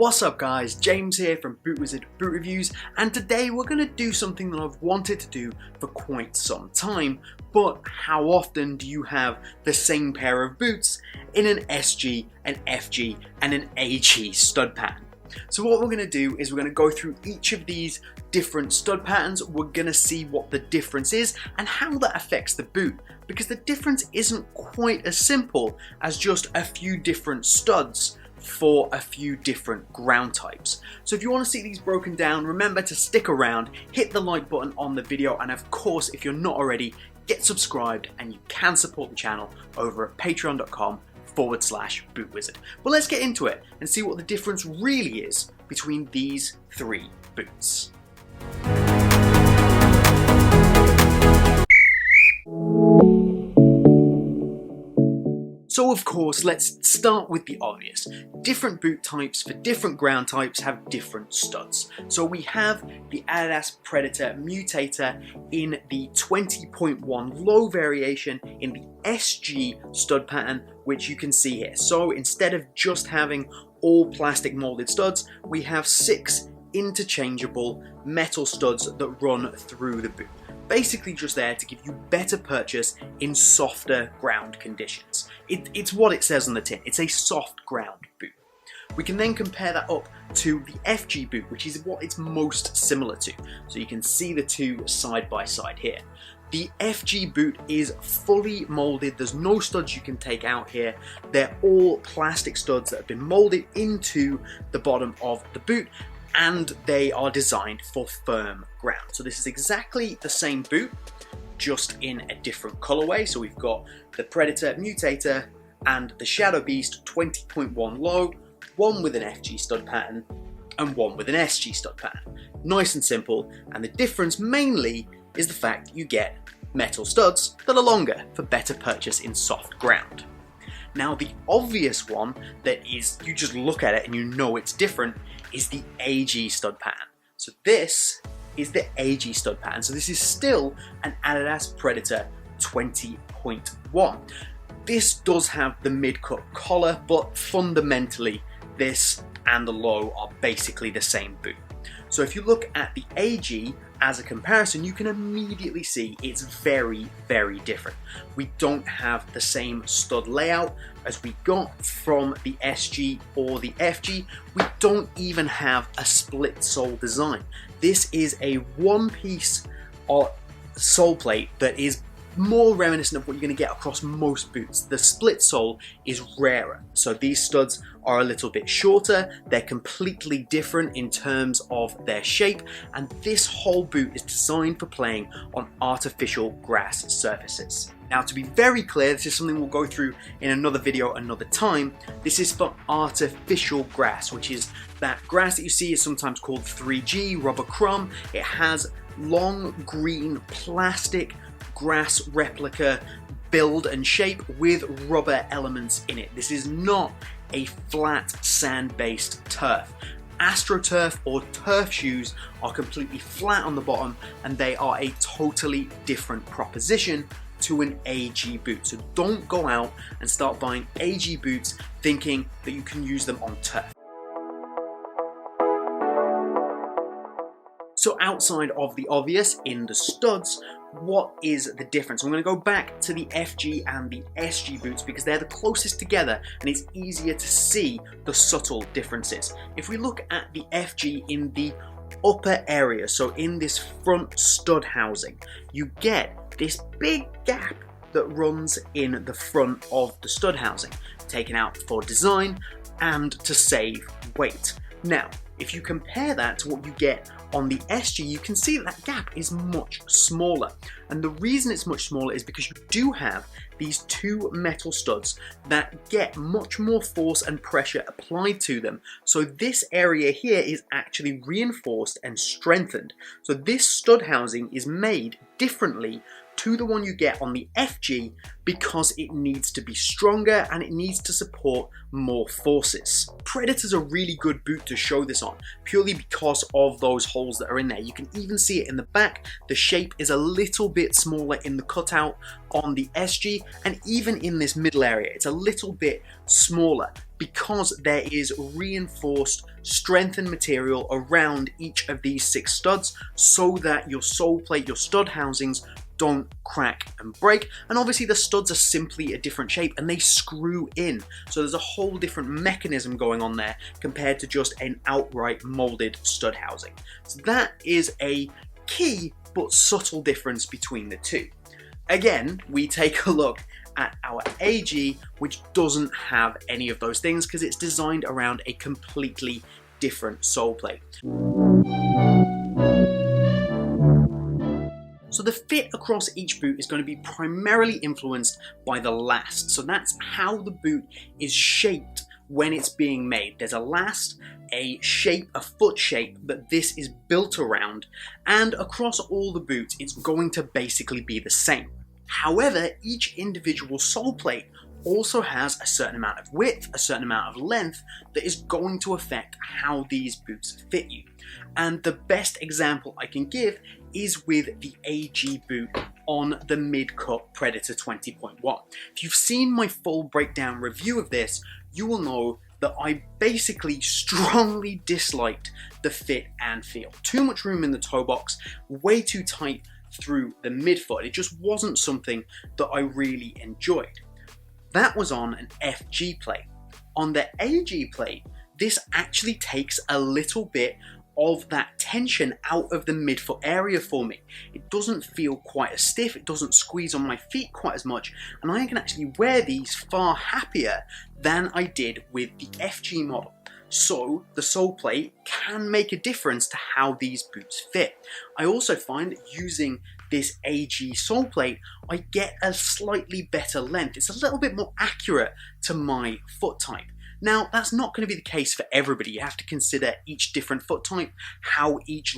What's up guys, James here from Boot Wizard Boot Reviews, and today we're going to do something that I've wanted to do for quite some time, but how often do you have the same pair of boots in an SG, an FG and an AG stud pattern? So what we're going to do is we're going to go through each of these different stud patterns. We're going to see what the difference is and how that affects the boot, because the difference isn't quite as simple as just a few different studs for a few different ground types. So if you want to see these broken down, remember to stick around, hit the like button on the video, and of course if you're not already, get subscribed, and you can support the channel over at patreon.com/bootwizard. But let's get into it and see what the difference really is between these three boots. So of course, let's start with the obvious. Different boot types for different ground types have different studs. So we have the Adidas Predator Mutator in the 20.1 low variation in the SG stud pattern, which you can see here. So instead of just having all plastic molded studs, we have 6 interchangeable metal studs that run through the boot. Basically just there to give you better purchase in softer ground conditions. It's what it says on the tin, it's a soft ground boot. We can then compare that up to the FG boot, which is what it's most similar to. So you can see the two side by side here. The FG boot is fully molded, there's no studs you can take out here. They're all plastic studs that have been molded into the bottom of the boot, and they are designed for firm ground. So this is exactly the same boot, just in a different colorway. So we've got the Predator Mutator and the Shadow Beast 20.1 low, one with an FG stud pattern and one with an SG stud pattern. Nice and simple, and the difference mainly is the fact that you get metal studs that are longer for better purchase in soft ground. Now the obvious one that is, you just look at it and you know it's different, is the AG stud pattern. So this is the AG stud pattern. So this is still an Adidas Predator 20.1. This does have the mid-cut collar, but fundamentally this and the low are basically the same boot. So if you look at the AG as a comparison, you can immediately see it's very, very different. We don't have the same stud layout as we got from the SG or the FG. We don't even have a split sole design. This is a one-piece sole plate that is more reminiscent of what you're going to get across most boots. The split sole is rarer, so these studs are a little bit shorter, they're completely different in terms of their shape, and this whole boot is designed for playing on artificial grass surfaces. Now to be very clear, this is something we'll go through in another video another time. This is for artificial grass, which is that grass that you see is sometimes called 3G, rubber crumb. It has long green plastic grass replica build and shape with rubber elements in it. This is not a flat sand-based turf. AstroTurf or turf shoes are completely flat on the bottom, and they are a totally different proposition to an AG boot. So don't go out and start buying AG boots thinking that you can use them on turf. So outside of the obvious in the studs, what is the difference? I'm going to go back to the FG and the SG boots because they're the closest together and it's easier to see the subtle differences. If we look at the FG in the upper area, so in this front stud housing, you get this big gap that runs in the front of the stud housing, taken out for design and to save weight. Now, if you compare that to what you get on the SG, you can see that gap is much smaller. And the reason it's much smaller is because you do have these two metal studs that get much more force and pressure applied to them. So this area here is actually reinforced and strengthened. So this stud housing is made differently to the one you get on the FG because it needs to be stronger and it needs to support more forces. Predator's a really good boot to show this on, purely because of those holes that are in there. You can even see it in the back. The shape is a little bit smaller in the cutout on the SG, and even in this middle area, it's a little bit smaller because there is reinforced strengthened material around each of these 6 studs so that your sole plate, your stud housings, don't crack and break. And obviously the studs are simply a different shape and they screw in. So there's a whole different mechanism going on there compared to just an outright molded stud housing. So that is a key but subtle difference between the two. Again, we take a look at our AG, which doesn't have any of those things because it's designed around a completely different sole plate. So the fit across each boot is going to be primarily influenced by the last. So that's how the boot is shaped when it's being made. There's a last, a shape, a foot shape that this is built around, and across all the boots it's going to basically be the same. However, each individual sole plate also has a certain amount of width, a certain amount of length that is going to affect how these boots fit you. And the best example I can give is with the AG boot on the mid-cut Predator 20.1. If you've seen my full breakdown review of this, you will know that I basically strongly disliked the fit and feel. Too much room in the toe box, way too tight through the midfoot. It just wasn't something that I really enjoyed. That was on an FG plate. On the AG plate, this actually takes a little bit of that tension out of the midfoot area for me. It doesn't feel quite as stiff, it doesn't squeeze on my feet quite as much, and I can actually wear these far happier than I did with the FG model. So the sole plate can make a difference to how these boots fit. I also find that using this AG sole plate, I get a slightly better length. It's a little bit more accurate to my foot type. Now, that's not going to be the case for everybody. You have to consider each different foot type, how each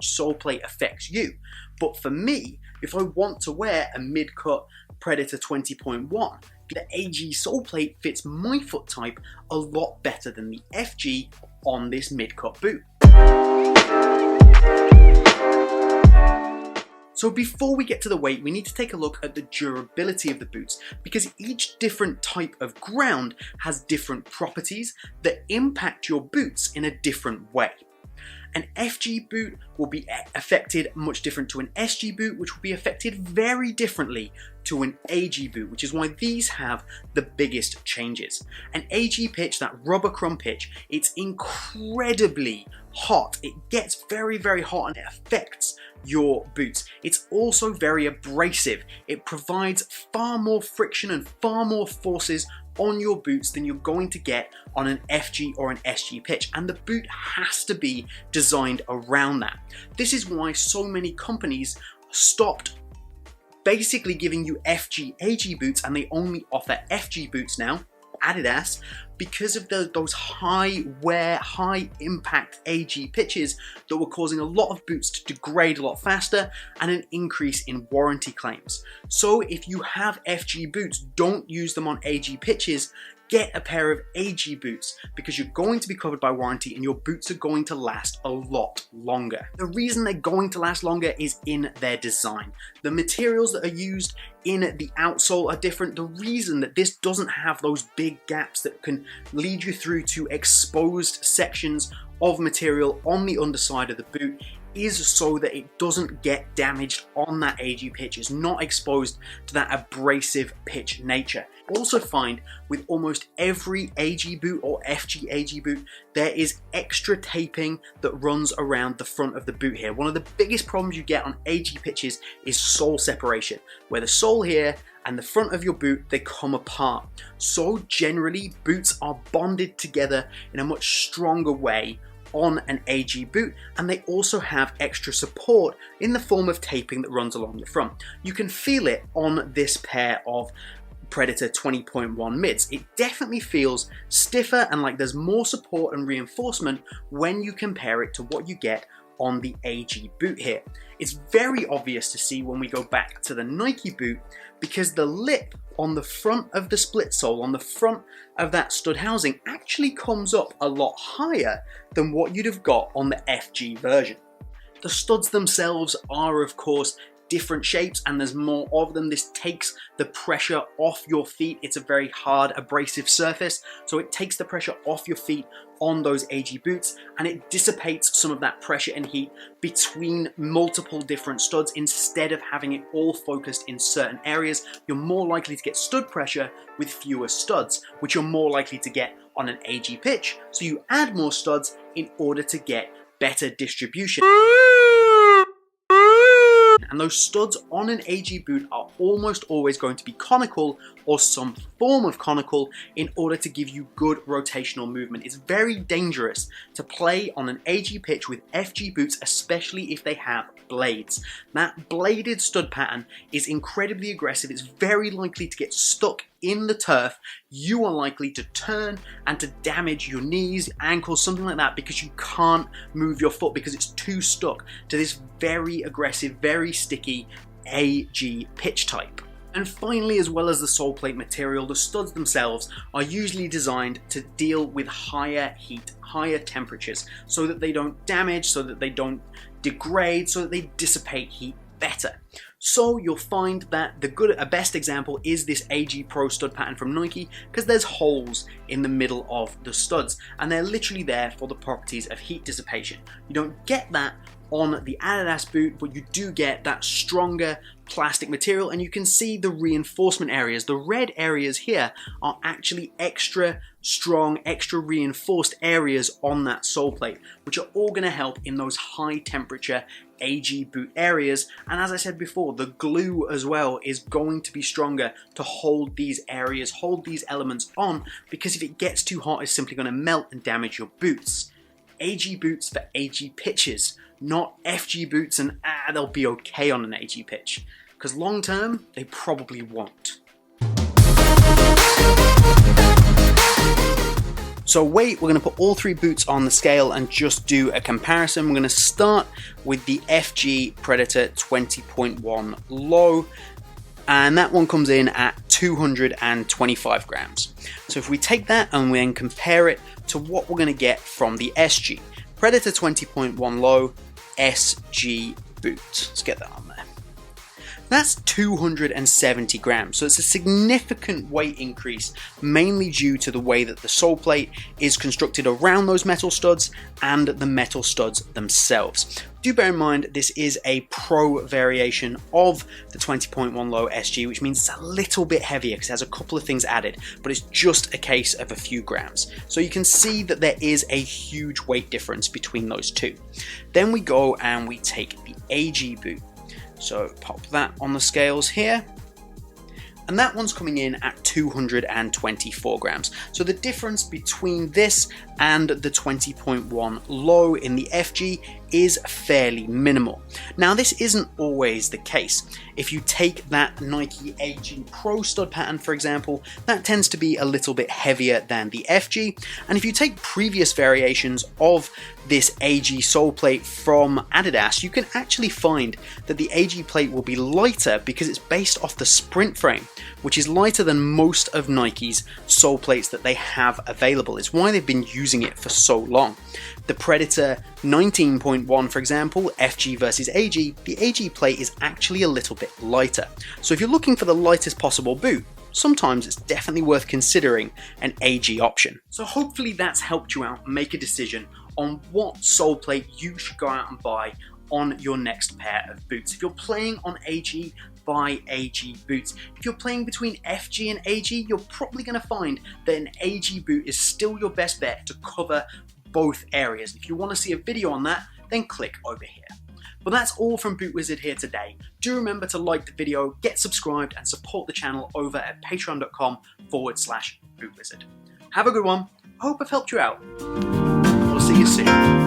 sole plate affects you. But for me, if I want to wear a mid-cut Predator 20.1, the AG sole plate fits my foot type a lot better than the FG on this mid-cut boot. So before we get to the weight, we need to take a look at the durability of the boots, because each different type of ground has different properties that impact your boots in a different way. An FG boot will be affected much different to an SG boot, which will be affected very differently to an AG boot, which is why these have the biggest changes. An AG pitch, that rubber crumb pitch, it's incredibly hot. It gets very, very hot and it affects your boots. It's also very abrasive. It provides far more friction and far more forces on your boots than you're going to get on an FG or an SG pitch, and the boot has to be designed around that. This is why so many companies stopped basically giving you FG AG boots and they only offer FG boots now, Adidas, because of those high wear, high impact AG pitches that were causing a lot of boots to degrade a lot faster and an increase in warranty claims. So if you have FG boots, don't use them on AG pitches. Get a pair of AG boots because you're going to be covered by warranty and your boots are going to last a lot longer. The reason they're going to last longer is in their design. The materials that are used in the outsole are different. The reason that this doesn't have those big gaps that can lead you through to exposed sections of material on the underside of the boot is so that it doesn't get damaged on that AG pitch. It's not exposed to that abrasive pitch nature. Also find with almost every AG boot or FG AG boot, there is extra taping that runs around the front of the boot here. One of the biggest problems you get on AG pitches is sole separation, where the sole here and the front of your boot, they come apart. So generally, boots are bonded together in a much stronger way on an AG boot, and they also have extra support in the form of taping that runs along the front. You can feel it on this pair of Predator 20.1 mids. It definitely feels stiffer and like there's more support and reinforcement when you compare it to what you get on the AG boot here. It's very obvious to see when we go back to the Nike boot because the lip on the front of the split sole, on the front of that stud housing, actually comes up a lot higher than what you'd have got on the FG version. The studs themselves are, of course, different shapes and there's more of them. This takes the pressure off your feet. It's a very hard abrasive surface, so it takes the pressure off your feet on those AG boots and it dissipates some of that pressure and heat between multiple different studs. Instead of having it all focused in certain areas, you're more likely to get stud pressure with fewer studs, which you're more likely to get on an AG pitch. So you add more studs in order to get better distribution. And those studs on an AG boot are almost always going to be conical or some form of conical in order to give you good rotational movement. It's very dangerous to play on an AG pitch with FG boots, especially if they have blades. That bladed stud pattern is incredibly aggressive. It's very likely to get stuck in the turf. You are likely to turn and to damage your knees, ankles, something like that, because you can't move your foot because it's too stuck to this very aggressive, very sticky AG pitch type. And finally, as well as the sole plate material, the studs themselves are usually designed to deal with higher heat, higher temperatures, so that they don't damage, so that they don't degrade, so that they dissipate heat better. So you'll find that a best example is this AG Pro stud pattern from Nike, because there's holes in the middle of the studs and they're literally there for the properties of heat dissipation. You don't get that on the Adidas boot, but you do get that stronger plastic material, and you can see the reinforcement areas. The red areas here are actually extra strong, extra reinforced areas on that sole plate, which are all going to help in those high temperature AG boot areas. And as I said before, the glue as well is going to be stronger to hold these areas, hold these elements on, because if it gets too hot, it's simply going to melt and damage your boots. AG boots for AG pitches, not FG boots and they'll be okay on an AG pitch, because long term they probably won't. So we're going to put all three boots on the scale and just do a comparison. We're going to start with the FG Predator 20.1 low, and that one comes in at 225 grams. So if we take that and we then compare it to what we're going to get from the SG Predator 20.1 low SG boot, let's get that on there. That's 270 grams, so it's a significant weight increase, mainly due to the way that the sole plate is constructed around those metal studs and the metal studs themselves. Do bear in mind this is a pro variation of the 20.1 low SG, which means it's a little bit heavier because it has a couple of things added, but it's just a case of a few grams. So you can see that there is a huge weight difference between those two. Then we go and we take the AG boot. So pop that on the scales here, and that one's coming in at 224 grams. So the difference between this and the 20.1 low in the FG is fairly minimal. Now this isn't always the case. If you take that Nike AG Pro stud pattern, for example, that tends to be a little bit heavier than the FG. And if you take previous variations of this AG sole plate from Adidas, you can actually find that the AG plate will be lighter because it's based off the sprint frame, which is lighter than most of Nike's sole plates that they have available. It's why they've been using it for so long. The Predator 19.1, for example, FG versus AG, the AG plate is actually a little bit lighter. So if you're looking for the lightest possible boot, sometimes it's definitely worth considering an AG option. So hopefully that's helped you out make a decision on what sole plate you should go out and buy on your next pair of boots. If you're playing on AG, buy AG boots. If you're playing between FG and AG, you're probably going to find that an AG boot is still your best bet to cover both areas. If you want to see a video on that, then click over here. But that's all from Boot Wizard here today. Do remember to like the video, get subscribed, and support the channel over at patreon.com/bootwizard. Have a good one. I hope I've helped you out. We'll see you soon.